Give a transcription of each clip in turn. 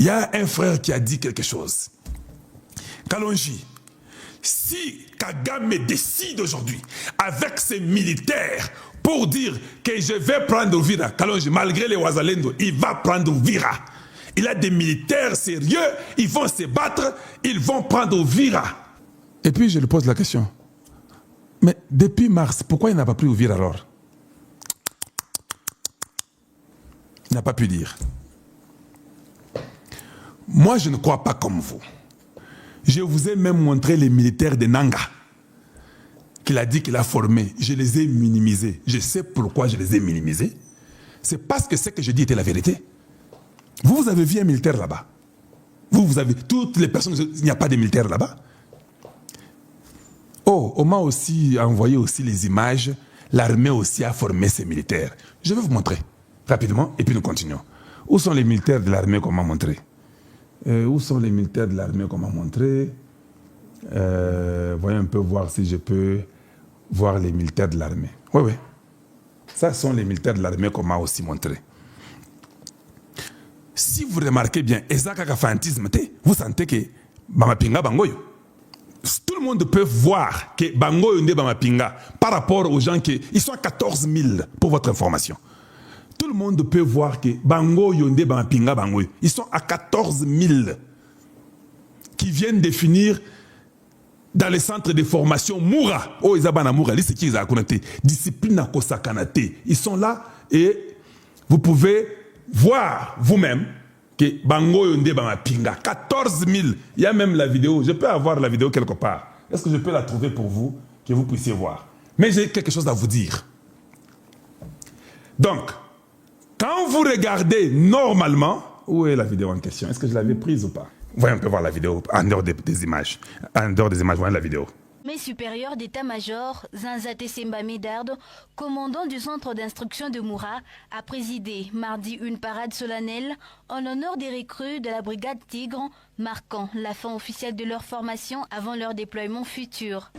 Il y a un frère qui a dit quelque chose. Kalonji, si Kagame décide aujourd'hui, avec ses militaires, pour dire que je vais prendre Uvira, Kalonji, malgré les Wazalendo, il va prendre Uvira. Il a des militaires sérieux, ils vont se battre, ils vont prendre Uvira. Et puis je lui pose la question. Mais depuis mars, pourquoi il n'a pas pris Uvira alors? Il n'a pas pu dire. Moi, je ne crois pas comme vous. Je vous ai même montré les militaires de Nanga qu'il a dit qu'il a formés. Je les ai minimisés. Je sais pourquoi je les ai minimisés. C'est parce que ce que je dis était la vérité. Vous avez vu un militaire là-bas. Vous avez toutes les personnes, il n'y a pas de militaires là-bas. Oh, on m'a aussi envoyé aussi les images. L'armée aussi a formé ses militaires. Je vais vous montrer rapidement et puis nous continuons. Où sont les militaires de l'armée qu'on m'a montré? Où sont les militaires de l'armée qu'on m'a montré? Voyons un peu voir si je peux voir les militaires de l'armée. Oui, oui. Ça sont les militaires de l'armée qu'on m'a aussi montré. Si vous remarquez bien, vous sentez que Bamapinga Bangoyo. Tout le monde peut voir que Bangoyo n'est Bamapinga par rapport aux gens qui ils sont à 14 000 pour votre information. Tout le monde peut voir que Bangoyo n'est Bamapinga Bangoyo. Ils sont à 14 000 qui viennent définir dans les centres de formation Moura. Oh, Isabana Moura, c'est qui ils ont connecté. Discipline à Kosakanate. Ils sont là et vous pouvez voir vous-même que Bangoyo Nde Bamapinga, 14 000. Il y a même la vidéo. Je peux avoir la vidéo quelque part. Est-ce que je peux la trouver pour vous, que vous puissiez voir? Mais j'ai quelque chose à vous dire. Donc, quand vous regardez normalement, où est la vidéo en question? Est-ce que je l'avais prise ou pas? Voyons, on peut voir la vidéo en dehors des images. En dehors des images, voyons la vidéo. Mais supérieur d'état-major, Zanzate Semba Médarde, commandant du centre d'instruction de Moura, a présidé mardi une parade solennelle en l'honneur des recrues de la brigade Tigre, marquant la fin officielle de leur formation avant leur déploiement futur.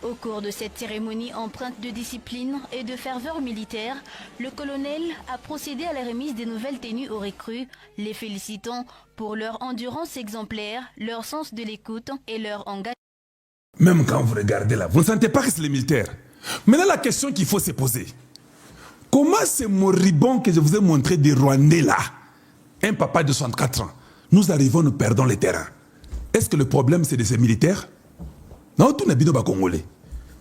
Au cours de cette cérémonie empreinte de discipline et de ferveur militaire, le colonel a procédé à la remise des nouvelles tenues aux recrues, les félicitant pour leur endurance exemplaire, leur sens de l'écoute et leur engagement. Même quand vous regardez là, vous ne sentez pas que c'est les militaires. Maintenant, la question qu'il faut se poser, comment ce moribond que je vous ai montré des Rwandais là, un papa de 64 ans, nous arrivons, nous perdons les terrains? Est-ce que le problème c'est de ces militaires? Non, tout n'est pas congolais.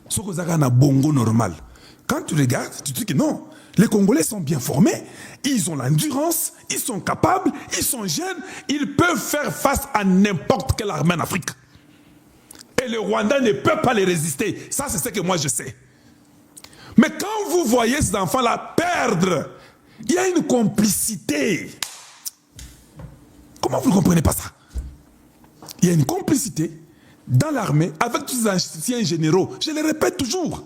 Ce que vous avez un bongo normal. Quand tu regardes, tu te dis que non, les Congolais sont bien formés, ils ont l'endurance, ils sont capables, ils sont jeunes, ils peuvent faire face à n'importe quelle armée en Afrique. Et le Rwanda ne peut pas les résister. Ça, c'est ce que moi je sais. Mais quand vous voyez ces enfants-là perdre, il y a une complicité. Comment vous ne comprenez pas ça? Il y a une complicité dans l'armée, avec tous ces anciens généraux. Je le répète toujours.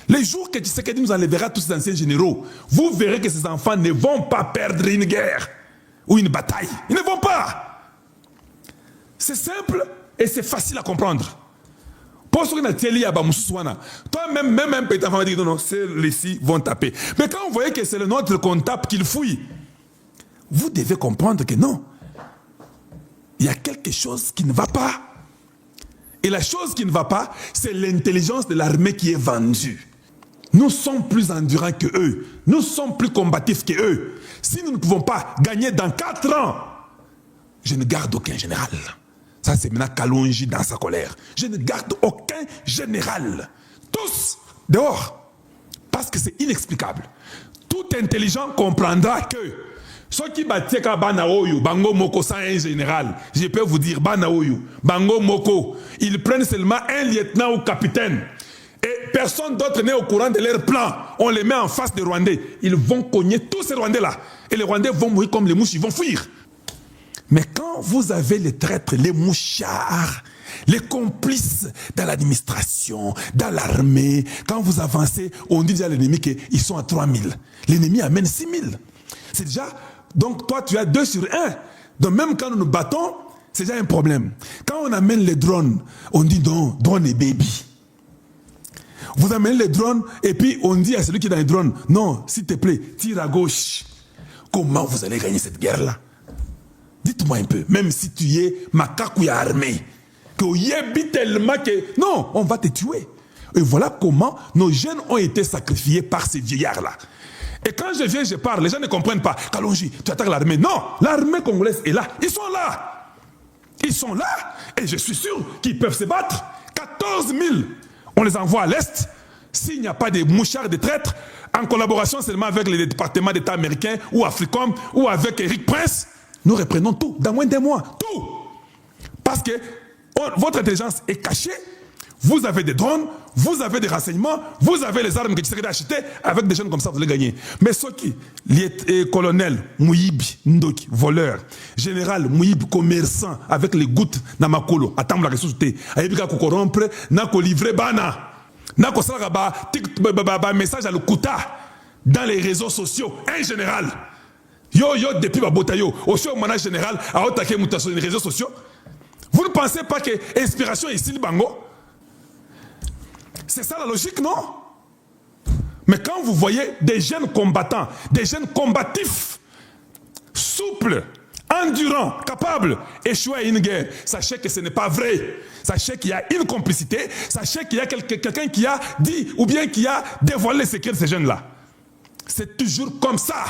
Les jours que Tshisekedi nous enlèvera tous ces anciens généraux, vous verrez que ces enfants ne vont pas perdre une guerre ou une bataille. Ils ne vont pas. C'est simple et c'est facile à comprendre. Pour ceux qui n'ont pas toi-même, même un petit enfant va dire non, ceux-ci vont taper. Mais quand vous voyez que c'est le nôtre qu'on tape, qu'il fouille, vous devez comprendre que non. Il y a quelque chose qui ne va pas. Et la chose qui ne va pas, c'est l'intelligence de l'armée qui est vendue. Nous sommes plus endurants que eux. Nous sommes plus combatifs que eux. Si nous ne pouvons pas gagner dans 4 ans, je ne garde aucun général. Ça, c'est maintenant Kalonji dans sa colère. Je ne garde aucun général. Tous dehors. Parce que c'est inexplicable. Tout intelligent comprendra que ceux qui battent Banaoyu, Bango Moko sans un général, je peux vous dire, Banaoyu, Bango Moko, ils prennent seulement un lieutenant ou capitaine. Et personne d'autre n'est au courant de leur plan. On les met en face des Rwandais. Ils vont cogner tous ces Rwandais-là. Et les Rwandais vont mourir comme les mouches, ils vont fuir. Mais quand vous avez les traîtres, les mouchards, les complices dans l'administration, dans l'armée, quand vous avancez, on dit déjà à l'ennemi qu'ils sont à 3000. L'ennemi amène 6000. C'est déjà... Donc toi, tu as 2 sur 1. Donc même quand nous nous battons, c'est déjà un problème. Quand on amène les drones, on dit non, drone et baby. Vous amenez les drones et puis on dit à celui qui est dans les drones, non, s'il te plaît, tire à gauche. Comment vous allez gagner cette guerre-là? Dites-moi un peu, même si tu es macaque armé, que y est tellement que... Non, on va te tuer. Et voilà comment nos jeunes ont été sacrifiés par ces vieillards-là. Et quand je viens, je parle, les gens ne comprennent pas. Kalonji, tu attaques l'armée. Non, l'armée congolaise est là. Ils sont là. Ils sont là. Et je suis sûr qu'ils peuvent se battre. 14 000. On les envoie à l'Est. S'il n'y a pas de mouchards, de traîtres, en collaboration seulement avec les départements d'État américains ou Africom ou avec Eric Prince, nous reprenons tout dans moins d'un mois. Tout. Parce que votre intelligence est cachée. Vous avez des drones, vous avez des renseignements, vous avez les armes que tu serais acheter. Avec des jeunes comme ça, vous allez gagner. Mais ceux qui, colonel Mouyibi Ndoki, voleur, général Mouyibi, commerçant, avec les gouttes Namakolo, attendre la ressource, Aïbika corrompre, Nako livrer bana, Nako salaba, message à l'Okuta dans les réseaux sociaux, un général. Yo, depuis Babotayo, au show manage général, à attaquer mutation sur les réseaux sociaux. Vous ne pensez pas que inspiration est ici le bango? C'est ça la logique, non? Mais quand vous voyez des jeunes combattants, des jeunes combatifs, souples, endurants, capables d'échouer à une guerre, sachez que ce n'est pas vrai. Sachez qu'il y a une complicité, sachez qu'il y a quelqu'un qui a dit ou bien qui a dévoilé les secrets de ces jeunes-là. C'est toujours comme ça.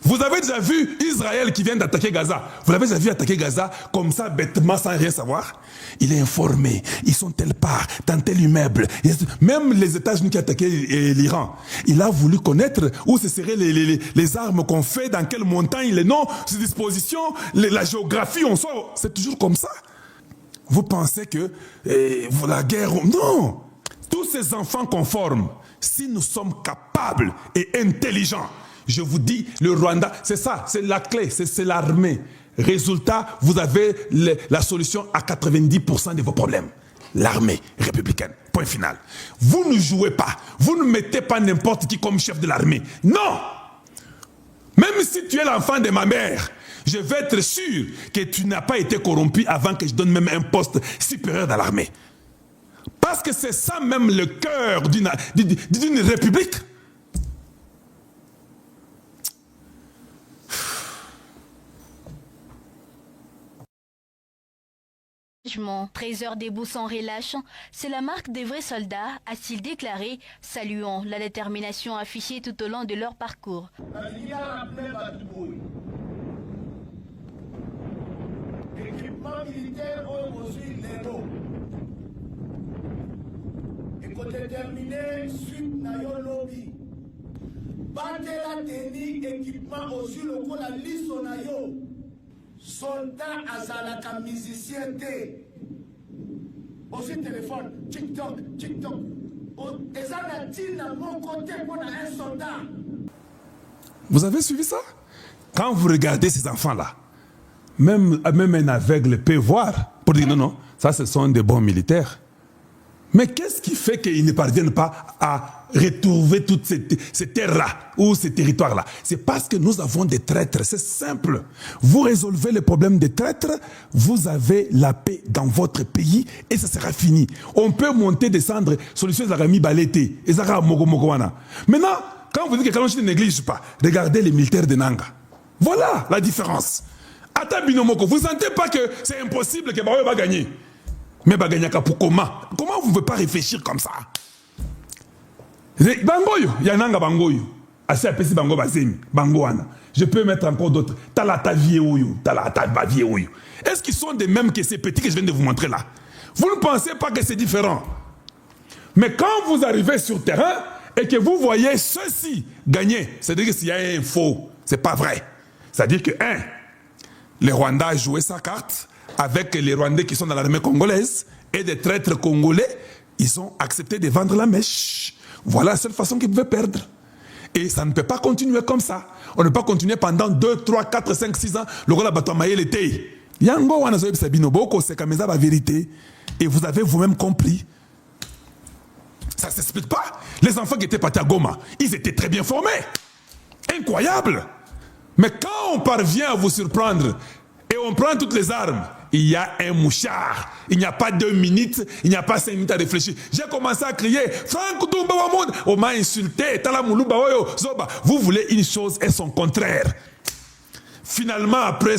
Vous avez déjà vu Israël qui vient d'attaquer Gaza. Vous l'avez déjà vu attaquer Gaza comme ça, bêtement, sans rien savoir? Il est informé. Ils sont telle part, dans tel immeuble. Même les États-Unis qui ont attaqué l'Iran, il a voulu connaître où ce seraient les armes qu'on fait, dans quelle montagne, les noms, ses dispositions, la géographie, on sort. C'est toujours comme ça. Vous pensez que la guerre... Non! Tous ces enfants qu'on forme, si nous sommes capables et intelligents, je vous dis, le Rwanda, c'est ça, c'est la clé, c'est l'armée. Résultat, vous avez la solution à 90% de vos problèmes. L'armée républicaine, point final. Vous ne jouez pas, vous ne mettez pas n'importe qui comme chef de l'armée. Non! Même si tu es l'enfant de ma mère, je vais être sûr que tu n'as pas été corrompu avant que je donne même un poste supérieur dans l'armée. Parce que c'est ça même le cœur d'une république. « 13 heures debout sans relâche, c'est la marque des vrais soldats, a-t-il déclaré, saluant la détermination affichée tout au long de leur parcours. Équipement militaire aujourd'hui l'héros. Et pour déterminer suite na yo lobby. Bandela teni équipement aussi le coup la liste na yo. Soldat azalaka musicien te. Aussi téléphone, TikTok. Et ça n'a dit dans mon côté pour un soldat. Vous avez suivi ça? Quand vous regardez ces enfants-là, même un aveugle peut voir pour dire non, ça ce sont des bons militaires. Mais qu'est-ce qui fait qu'ils ne parviennent pas à retrouver toutes ces terres-là ou ces territoires-là? C'est parce que nous avons des traîtres, c'est simple. Vous résolvez le problème des traîtres, vous avez la paix dans votre pays et ça sera fini. On peut monter, descendre, solution Zagami Balete, et Zagara Mogomogoana. Maintenant, quand vous dites que Kalonji ne néglige pas, regardez les militaires de Nanga. Voilà la différence. Ata Binomoko, vous ne sentez pas que c'est impossible que Baoyo va gagner? Mais Baganyaka pour comment? Comment vous ne pouvez pas réfléchir comme ça? Bangoyo, Yananga Bangoyo. Assez apesi Bango Bazemi, Bangoana. Je peux mettre encore d'autres. Talata Vieoyo, Talata Vieoyo. Est-ce qu'ils sont des mêmes que ces petits que je viens de vous montrer là? Vous ne pensez pas que c'est différent? Mais quand vous arrivez sur terrain et que vous voyez ceux-ci gagner, c'est-à-dire que s'il y a un faux, c'est pas vrai. C'est-à-dire que, les Rwandais ont joué sa carte avec les Rwandais qui sont dans l'armée congolaise et des traîtres congolais, ils ont accepté de vendre la mèche. Voilà la seule façon qu'ils pouvaient perdre. Et ça ne peut pas continuer comme ça. On ne peut pas continuer pendant 2, 3, 4, 5, 6 ans. Le rôle de Maïe l'été. Yango Wanazoïb Sabino Boko, c'est comme ça la vérité. Et vous avez vous-même compris. Ça ne s'explique pas. Les enfants qui étaient partis à Goma, ils étaient très bien formés. Incroyable. Mais quand on parvient à vous surprendre, et on prend toutes les armes, il y a un mouchard. Il n'y a pas 2 minutes, il n'y a pas 5 minutes à réfléchir. J'ai commencé à crier, Franck Doumbé Wamoud, on m'a insulté, vous voulez une chose et son contraire. Finalement, après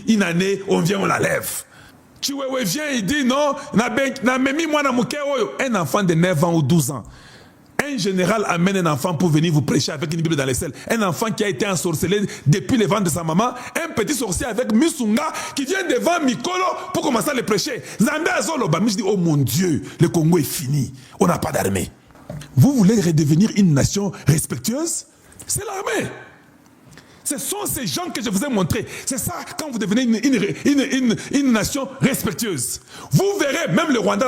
une année, on vient, on la lève. Chiwewe vient, il dit non, un enfant de 9 ans ou 12 ans. Un général amène un enfant pour venir vous prêcher avec une Bible dans les selles. Un enfant qui a été ensorcelé depuis le ventre de sa maman. Un petit sorcier avec Musunga qui vient devant Mikolo pour commencer à le prêcher. Zambé Azoloba, je dis, oh mon Dieu, le Congo est fini. On n'a pas d'armée. Vous voulez redevenir une nation respectueuse? C'est l'armée. Ce sont ces gens que je vous ai montrés. C'est ça quand vous devenez une nation respectueuse. Vous verrez, même le Rwanda,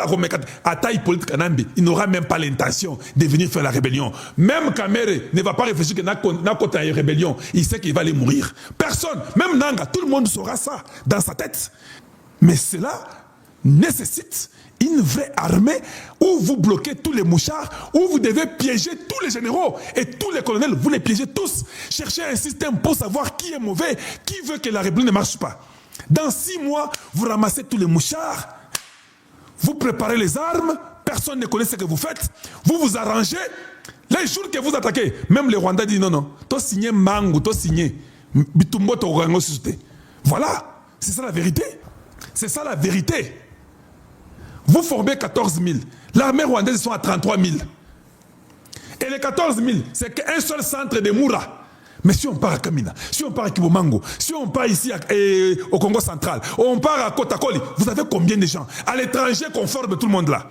à taille politique, il n'aura même pas l'intention de venir faire la rébellion. Même Kamere ne va pas réfléchir que Nakota est rébellion. Il sait qu'il va aller mourir. Personne, même Nanga, tout le monde saura ça dans sa tête. Mais cela nécessite une vraie armée où vous bloquez tous les mouchards, où vous devez piéger tous les généraux et tous les colonels, vous les piégez tous. Cherchez un système pour savoir qui est mauvais, qui veut que la rébellion ne marche pas. Dans 6 mois, vous ramassez tous les mouchards, vous préparez les armes, personne ne connaît ce que vous faites, vous vous arrangez. Les jours que vous attaquez, même les Rwandais disent non, non, toi signé Mango, toi signé Bitumbo, toi suscité. Voilà, c'est ça la vérité. C'est ça la vérité. Vous formez 14 000. L'armée rwandaise sont à 33 000. Et les 14 000, c'est qu'un seul centre de Moura. Mais si on part à Kamina, si on part à Kibomango, si on part ici au Congo central, on part à Kotakoli, vous avez combien de gens? À l'étranger qu'on forme tout le monde là?